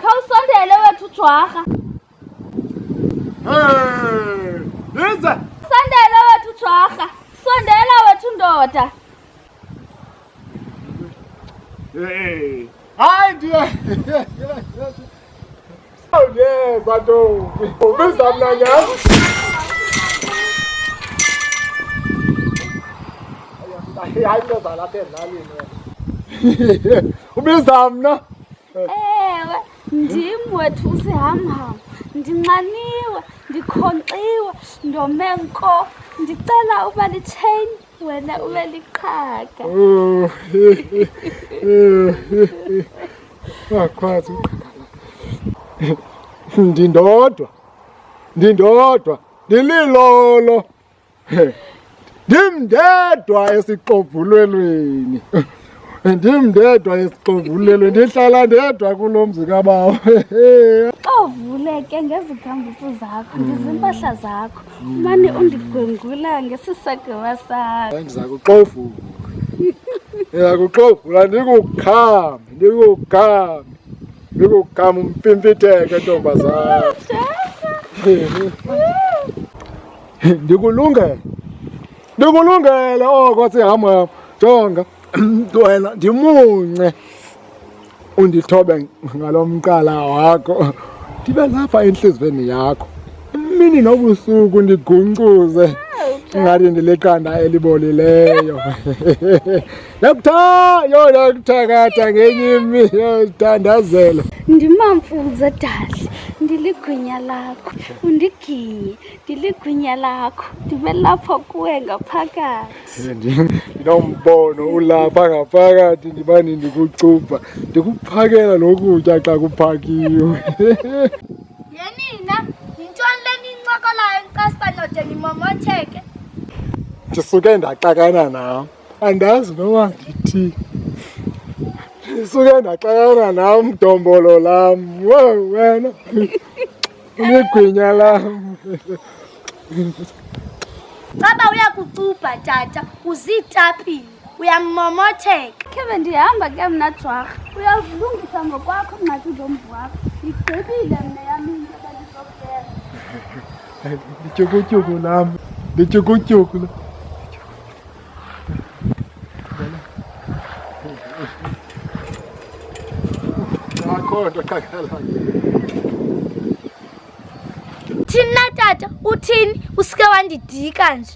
Khawusondele wethu ujwarha. Nize. Sondela wethu ujwarha. Sondela wethu ndoda. Hayi ndiye. Sawuyeza ntombi. Ubiza mna nyam. Hayi mna lapha endlaleni. Ubiza mna. Ewe, ndim wethu usihamham. Ndinxaniwe, ndikhonkxiwe, ndomenko. Ndicela uba litsheyini, wena ube liqhaga. Akwazi uqhaga. Ndindodwa. Ndililolo. Ndimndedwa esixovulelweni. Ndihlala ndedwa kulo mzi kabawo. Xovule ke ngezikhambiso zakho, ndizimpahla zakho. Umane undigwengula ngesisagema sakho. Ndiza kuxovula. Ndikukhame umpimfitheke ntombazana. Ndikulungele oko sihamba. Jonga wena ndimunce undithobe ngalo mqala wakho, ndibe lapha enhliziyweni yakho imini nobusuku ndiguncuze ngathi ndileqanda elibolileyo. Nakuthakatha ngenye imini yothandazelo. Ndimamfuze dadli, ndiligwinya lakho. Undiginye, ndiligwinya lakho. Ndibe lapho kuwe ngaphakathi. Ndinombono ulapha ngaphakathi, ndibani ndikucupha, ndikuphakela nokutya xa kuphakiwe. Yenina, yintoni le nincokolayo nicasiba node nimomotheke? Ndisuke ndaxakana nawe, andazi noba ndithi. Ndisuke ndaxakana nawe mdombolo lam. Wowu wena, uligwinya lam. Caba uyakucubha tata, uzitapile, uyammomotheka. Khe ndihamba ke mna jwarha. Uyazilungisa ngokwakho ngxaki zomvu wakho. Ndigqibile mna yam into ebendizokwenza. Ndityukutyuku lam, ndityukutyuku lam. Akho nto xakalayo. Thina tata, uthini? Usike wandidika nje.